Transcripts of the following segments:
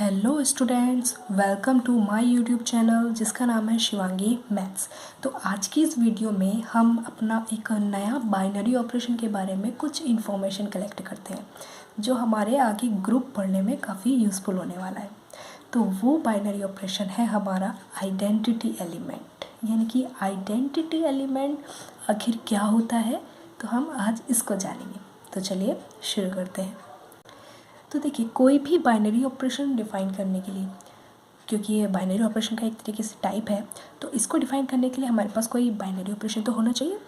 Hello students, welcome to my YouTube channel जिसका नाम है शिवांगी मैथ्स। तो आज की इस वीडियो में हम अपना एक नया बाइनरी ऑपरेशन के बारे में कुछ इन्फॉर्मेशन कलेक्ट करते हैं जो हमारे आगे ग्रुप पढ़ने में काफ़ी यूज़फुल होने वाला है। तो वो बाइनरी ऑपरेशन है हमारा आइडेंटिटी एलिमेंट। यानी कि आइडेंटिटी एलिमेंट आखिर क्या होता है, तो हम आज इसको जानेंगे। तो चलिए शुरू करते हैं। तो देखिए, कोई भी बाइनरी ऑपरेशन डिफ़ाइन करने के लिए, क्योंकि ये बाइनरी ऑपरेशन का एक तरीके से टाइप है, तो इसको डिफ़ाइन करने के लिए हमारे पास कोई बाइनरी ऑपरेशन तो होना चाहिए।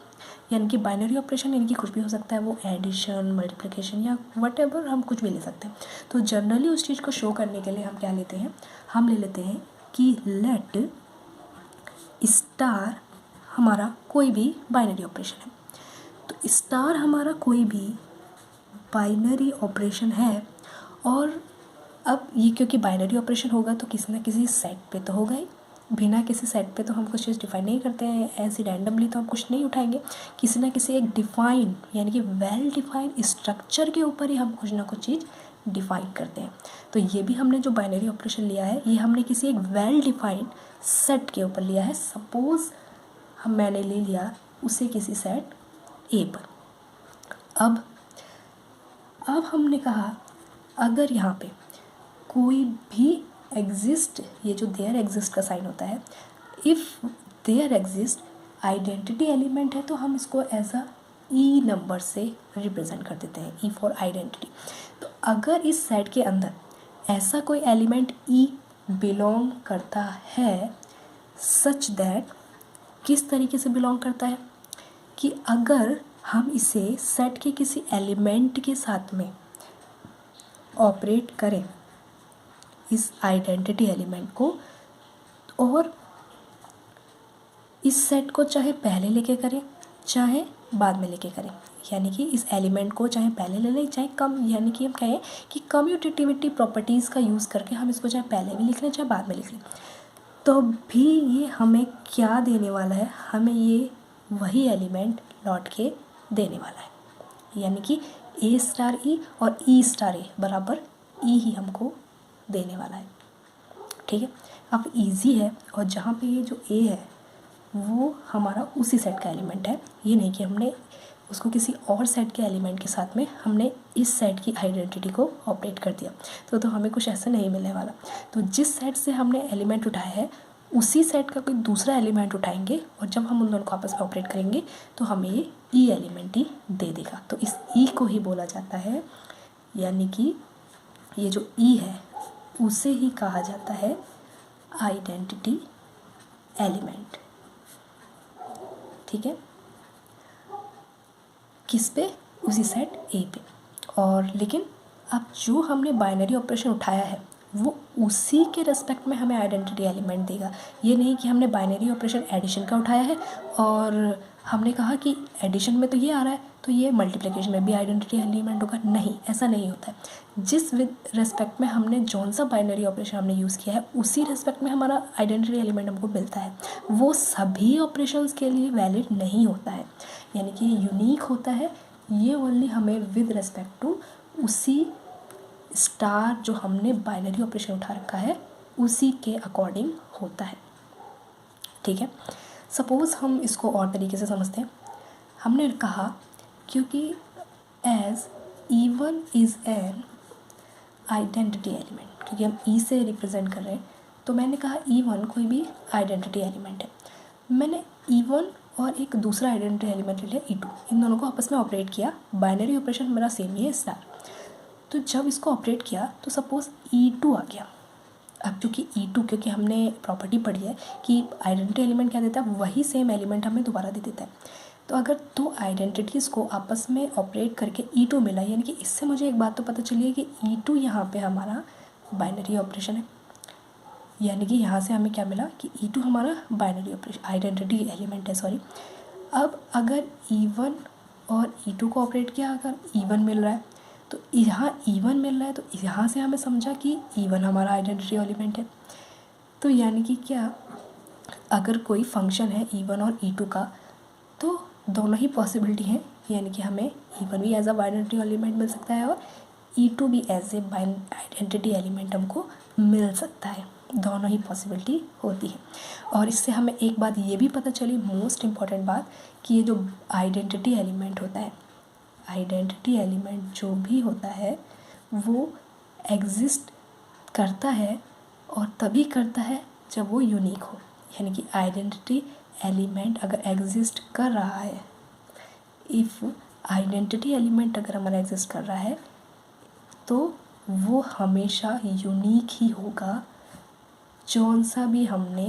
यानी कि बाइनरी ऑपरेशन यानी कि कुछ भी हो सकता है, वो एडिशन, मल्टीप्लिकेशन या व्हाटएवर, हम कुछ भी ले सकते हैं। तो जनरली उस चीज़ को शो करने के लिए हम क्या लेते हैं, हम ले लेते हैं कि लेट स्टार हमारा कोई भी बाइनरी ऑपरेशन है। तो स्टार हमारा कोई भी बाइनरी ऑपरेशन है, और अब ये क्योंकि बाइनरी ऑपरेशन होगा तो किसी ना किसी सेट पे तो होगा ही। बिना किसी सेट पे तो हम कुछ चीज़ डिफाइन नहीं करते हैं, ऐसे रैंडमली तो हम कुछ नहीं उठाएंगे। किसी ना किसी एक डिफाइन यानी कि वेल डिफाइंड स्ट्रक्चर के ऊपर ही हम कुछ ना कुछ चीज़ डिफाइन करते हैं। तो ये भी हमने जो बाइनरी ऑपरेशन लिया है, ये हमने किसी एक वेल डिफाइंड सेट के ऊपर लिया है। सपोज मैंने ले लिया उसे किसी सेट ए पर। अब हमने कहा अगर यहाँ पे कोई भी एग्जिस्ट, ये जो देयर एग्जिस्ट का साइन होता है, if there exist identity element है, तो हम इसको एज अ ई नंबर से रिप्रेजेंट कर देते हैं, ई फॉर आइडेंटिटी। तो अगर इस सेट के अंदर ऐसा कोई एलिमेंट ई बिलोंग करता है, सच दैट, किस तरीके से बिलोंग करता है कि अगर हम इसे सेट के किसी एलिमेंट के साथ में ऑपरेट करें, इस आइडेंटिटी एलिमेंट को, और इस सेट को चाहे पहले लेके करें चाहे बाद में लेके करें, यानी कि इस एलिमेंट को चाहे पहले ले लें चाहे कम, यानी कि हम कहें कि कम्यूटेटिविटी प्रॉपर्टीज़ का यूज़ करके हम इसको चाहे पहले भी लिख लें चाहे बाद में लिख लें, तो भी ये हमें क्या देने वाला है, हमें ये वही एलिमेंट लौट के देने वाला है। यानी कि ए स्टार ई और ई स्टार ए बराबर ई ही हमको देने वाला है। ठीक है, अब इजी है, और जहाँ पे ये जो ए है वो हमारा उसी सेट का एलिमेंट है। ये नहीं कि हमने उसको किसी और सेट के एलिमेंट के साथ में हमने इस सेट की आइडेंटिटी को ऑपरेट कर दिया, तो हमें कुछ ऐसा नहीं मिलने वाला। तो जिस सेट से हमने एलिमेंट उठाया है उसी सेट का कोई दूसरा एलिमेंट उठाएंगे, और जब हम उन दोनों को आपस में ऑपरेट करेंगे तो हमें ये ई एलिमेंट ही दे देगा। तो इस ई को ही बोला जाता है, यानी कि ये जो ई है उसे ही कहा जाता है आइडेंटिटी एलिमेंट। ठीक है, किस पे, उसी सेट ए पे। और लेकिन अब जो हमने बाइनरी ऑपरेशन उठाया है वो उसी के रेस्पेक्ट में हमें आइडेंटिटी एलिमेंट देगा। ये नहीं कि हमने बाइनरी ऑपरेशन एडिशन का उठाया है और हमने कहा कि एडिशन में तो ये आ रहा है तो ये मल्टीप्लिकेशन में भी आइडेंटिटी एलिमेंट होगा। नहीं, ऐसा नहीं होता है। जिस रेस्पेक्ट में हमने जौन सा बाइनरी ऑपरेशन हमने यूज़ किया है उसी रेस्पेक्ट में हमारा आइडेंटिटी एलिमेंट हमको मिलता है। वो सभी ऑपरेशंस के लिए वैलिड नहीं होता है, यानी कि यूनिक होता है। ये ओनली हमें विद रेस्पेक्ट टू उसी स्टार जो हमने बाइनरी ऑपरेशन उठा रखा है उसी के अकॉर्डिंग होता है। ठीक है, सपोज़ हम इसको और तरीके से समझते हैं। हमने कहा क्योंकि as E1 is an identity element, क्योंकि हम ई से रिप्रेजेंट कर रहे हैं, तो मैंने कहा E1 कोई भी आइडेंटिटी एलिमेंट है। मैंने E1 और एक दूसरा आइडेंटिटी एलिमेंट ले लिया E2, इन दोनों को आपस में ऑपरेट किया। बाइनरी ऑपरेशन मेरा सेम ही है, स्टार। तो जब इसको ऑपरेट किया तो सपोज़ E2 आ गया। अब क्योंकि हमने प्रॉपर्टी पढ़ी है कि आइडेंटिटी एलिमेंट क्या देता है, वही सेम एलिमेंट हमें दोबारा दे देता है। तो अगर दो आइडेंटिटीज़ को आपस में ऑपरेट करके E2 मिला, यानी कि इससे मुझे एक बात तो पता चली है कि E2 यहाँ पे हमारा बाइनरी ऑपरेशन है। यानी कि यहाँ से हमें क्या मिला कि E2 हमारा बाइनरी ऑपरेशन आइडेंटिटी एलिमेंट है, सॉरी। अब अगर E1 और E2 को ऑपरेट किया, अगर E1 मिल रहा है तो यहाँ E1 मिल रहा है, तो यहाँ से हमें समझा कि E1 हमारा आइडेंटिटी एलिमेंट है। तो यानी कि क्या, अगर कोई फंक्शन है E1 और E2 का, तो दोनों ही पॉसिबिलिटी हैं, यानी कि हमें E1 भी एज अ आइडेंटिटी एलिमेंट मिल सकता है और E2 भी एज ए आइडेंटिटी एलिमेंट हमको मिल सकता है। दोनों ही पॉसिबिलिटी होती है। और इससे हमें एक बात ये भी पता चली, मोस्ट इम्पॉर्टेंट बात, कि ये जो आइडेंटिटी एलिमेंट होता है, आइडेंटिटी एलिमेंट जो भी होता है वो एग्जिस्ट करता है और तभी करता है जब वो यूनिक हो। यानी कि आइडेंटिटी एलिमेंट अगर एग्जिस्ट कर रहा है, इफ़ आइडेंटिटी एलिमेंट अगर हमारा एग्जिस्ट कर रहा है तो वो हमेशा यूनिक ही होगा, जौन सा भी हमने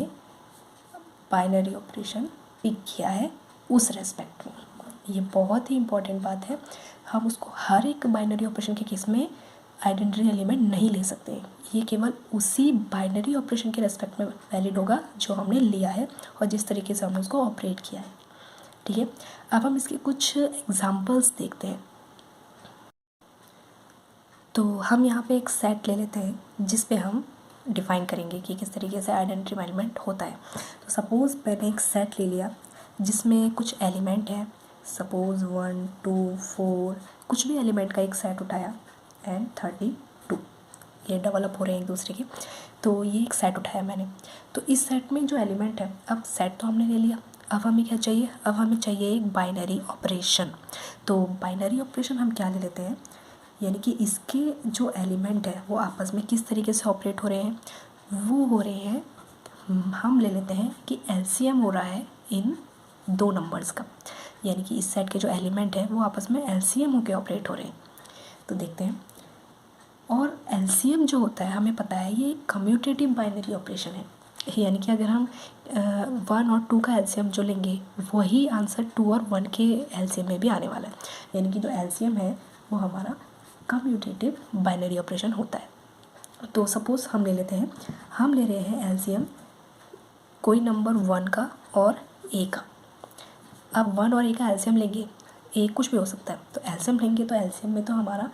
बाइनरी ऑपरेशन पिक किया है उस रेस्पेक्ट में। ये बहुत ही इम्पॉर्टेंट बात है। हम उसको हर एक बाइनरी ऑपरेशन के केस में आइडेंटिटी एलिमेंट नहीं ले सकते। ये केवल उसी बाइनरी ऑपरेशन के रेस्पेक्ट में वैलिड होगा जो हमने लिया है और जिस तरीके से हमने उसको ऑपरेट किया है। ठीक है, अब हम इसके कुछ एग्जांपल्स देखते हैं। तो हम यहाँ पे एक सेट ले लेते हैं जिस पे हम डिफ़ाइन करेंगे कि किस तरीके से आइडेंटिटी एलिमेंट होता है। तो सपोज़ मैंने एक सेट ले लिया जिसमें कुछ एलिमेंट है, सपोज़ 1 2 4, कुछ भी एलिमेंट का एक सेट उठाया एंड 32, ये डेवलप हो रहे हैं एक दूसरे के। तो ये एक सेट उठाया मैंने। तो इस सेट में जो एलिमेंट है, अब सेट तो हमने ले लिया, अब हमें क्या चाहिए, अब हमें चाहिए एक बाइनरी ऑपरेशन। तो बाइनरी ऑपरेशन हम क्या ले लेते हैं, यानी कि इसके जो एलिमेंट है वो आपस में किस तरीके से ऑपरेट हो रहे हैं, वो हो रहे हैं, हम ले लेते हैं कि एलसीएम हो रहा है इन दो नंबर्स का। यानी कि इस सेट के जो एलिमेंट है वो आपस में एलसीएम होकर ऑपरेट हो रहे हैं। तो देखते हैं। और एलसीएम जो होता है हमें पता है ये कम्यूटेटिव बाइनरी ऑपरेशन है। यानी कि अगर हम 1 और 2 का एलसीएम जो लेंगे वही आंसर 2 और 1 के एलसीएम में भी आने वाला है। यानी कि जो एलसीएम है वो हमारा कम्यूटेटिव बाइनरी ऑपरेशन होता है। तो सपोज़ हम ले लेते हैं, हम ले रहे हैं एलसीएम कोई नंबर 1 का और ए का। अब 1 और ए का एलसीएम लेंगे, ए कुछ भी हो सकता है, तो एलसीएम लेंगे तो एलसीएम में तो हमारा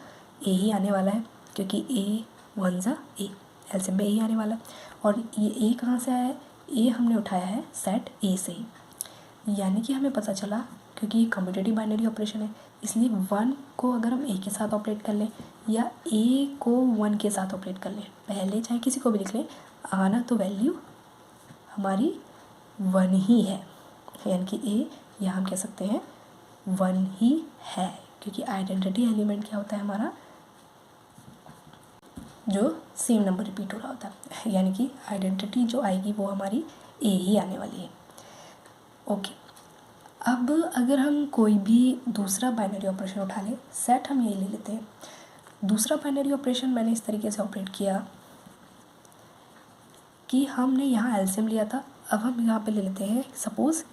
ए ही आने वाला है, क्योंकि ए 1 ज़ा ए, एलसीएम में ए ही आने वाला है। और ये ए कहाँ से आया है, ए हमने उठाया है सेट ए से ही। यानी कि हमें पता चला, क्योंकि ये कम्यूटेटिव बाइनरी ऑपरेशन है, इसलिए 1 को अगर हम ए के साथ ऑपरेट कर लें या ए को 1 के साथ ऑपरेट कर लें, पहले चाहे किसी को भी लिख लें, आना तो वैल्यू हमारी 1 ही है। यानी कि ए या हम कह सकते हैं 1 ही है, क्योंकि आइडेंटिटी एलिमेंट क्या होता है हमारा, जो सेम नंबर रिपीट हो रहा होता है। यानी कि आइडेंटिटी जो आएगी वो हमारी ए ही आने वाली है। ओके, अब अगर हम कोई भी दूसरा बाइनरी ऑपरेशन उठा लें, सेट हम यही ले लेते हैं। दूसरा बाइनरी ऑपरेशन मैंने इस तरीके से ऑपरेट किया कि हमने यहाँ एलसीएम लिया था, अब हम यहाँ पे ले लेते हैं सपोज़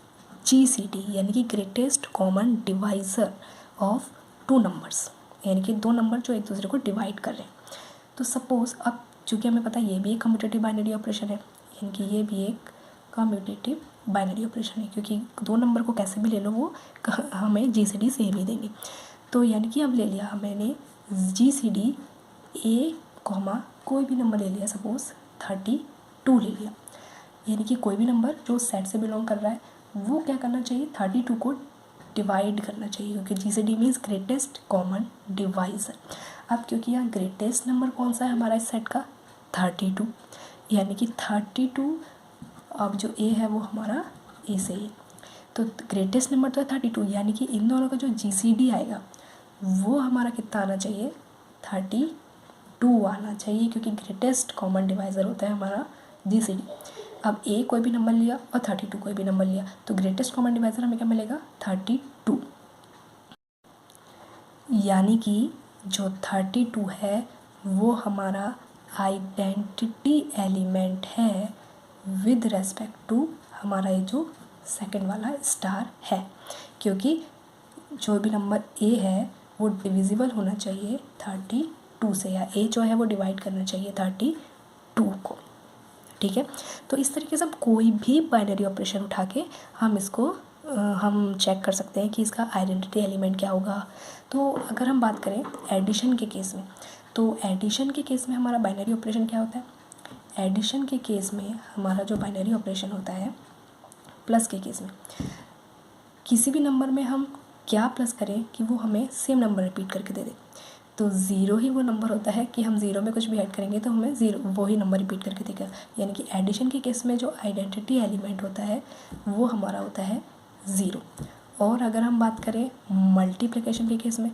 GCD, यानी कि greatest common divisor of 2 numbers, यानी कि 2 नंबर जो एक दूसरे को डिवाइड कर रहे हैं। तो सपोज़ अब चूँकि हमें पता है ये भी एक कम्यूटेटिव बाइनरी ऑपरेशन है, यानी कि ये भी एक कम्यूटेटिव बाइनरी ऑपरेशन है, क्योंकि 2 नंबर को कैसे भी ले लो वो हमें GCD सेम ही देंगे। तो यानी कि अब ले लिया मैंने GCD ए कॉमा कोई भी नंबर ले लिया, सपोज़ 32 ले लिया। यानी कि कोई भी नंबर जो सेट से बिलोंग कर रहा है वो क्या करना चाहिए, 32 को डिवाइड करना चाहिए, क्योंकि GCD means greatest common divisor. अब क्योंकि यहाँ ग्रेटेस्ट नंबर कौन सा है हमारा इस सेट का, 32, यानी कि 32, अब जो ए है वो हमारा ए से ही, तो ग्रेटेस्ट नंबर तो है 32, यानी कि इन दोनों का जो GCD आएगा वो हमारा कितना आना चाहिए, 32 आना चाहिए, क्योंकि ग्रेटेस्ट कॉमन डिवाइज़र होता है हमारा GCD। अब ए कोई भी नंबर लिया और 32 कोई भी नंबर लिया, तो ग्रेटेस्ट कॉमन डिवाइज़र हमें क्या मिलेगा, 32। यानी कि जो 32 है वो हमारा आइडेंटिटी एलिमेंट है विद रेस्पेक्ट टू हमारा ये जो सेकंड वाला स्टार है, क्योंकि जो भी नंबर ए है वो डिविजिबल होना चाहिए 32 से, या ए जो है वो डिवाइड करना चाहिए 32 को। ठीक है, तो इस तरीके से हम कोई भी बाइनरी ऑपरेशन उठा के हम इसको हम चेक कर सकते हैं कि इसका आइडेंटिटी एलिमेंट क्या होगा। तो अगर हम बात करें एडिशन के केस में, तो एडिशन के केस में हमारा बाइनरी ऑपरेशन क्या होता है, एडिशन के केस में हमारा जो बाइनरी ऑपरेशन होता है, प्लस के केस में किसी भी नंबर में हम क्या प्लस करें कि वो हमें सेम नंबर रिपीट करके दे दे। तो ज़ीरो ही वो नंबर होता है कि हम ज़ीरो में कुछ भी ऐड करेंगे तो हमें ज़ीरो वही नंबर रिपीट करके देगा। यानी कि एडिशन के केस में जो आइडेंटिटी एलिमेंट होता है वो हमारा होता है ज़ीरो। और अगर हम बात करें मल्टीप्लिकेशन के केस में,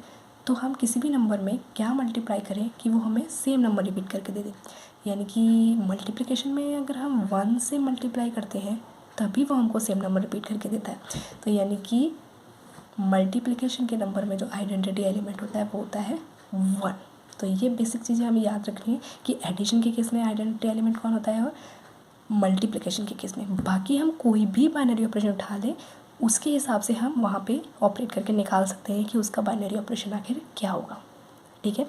तो हम किसी भी नंबर में क्या मल्टीप्लाई करें कि वो हमें सेम नंबर रिपीट करके दे दे। यानी कि मल्टीप्लिकेशन में अगर हम 1 से मल्टीप्लाई करते हैं तभी वो हमको सेम नंबर रिपीट करके देता है। तो यानी कि मल्टीप्लिकेशन के नंबर में जो आइडेंटिटी एलिमेंट होता है वो होता है 1। तो ये बेसिक चीज़ें हमें याद रखनी है कि एडिशन के केस में आइडेंटिटी एलिमेंट कौन होता है और मल्टीप्लिकेशन के केस में। बाकी हम कोई भी बाइनरी ऑपरेशन उठा लें उसके हिसाब से हम वहाँ पे ऑपरेट करके निकाल सकते हैं कि उसका बाइनरी ऑपरेशन आखिर क्या होगा। ठीक है,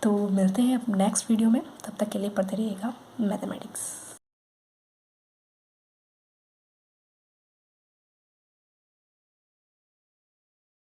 तो मिलते हैं नेक्स्ट वीडियो में, तब तक के लिए पढ़ते रहिएगा मैथमेटिक्स।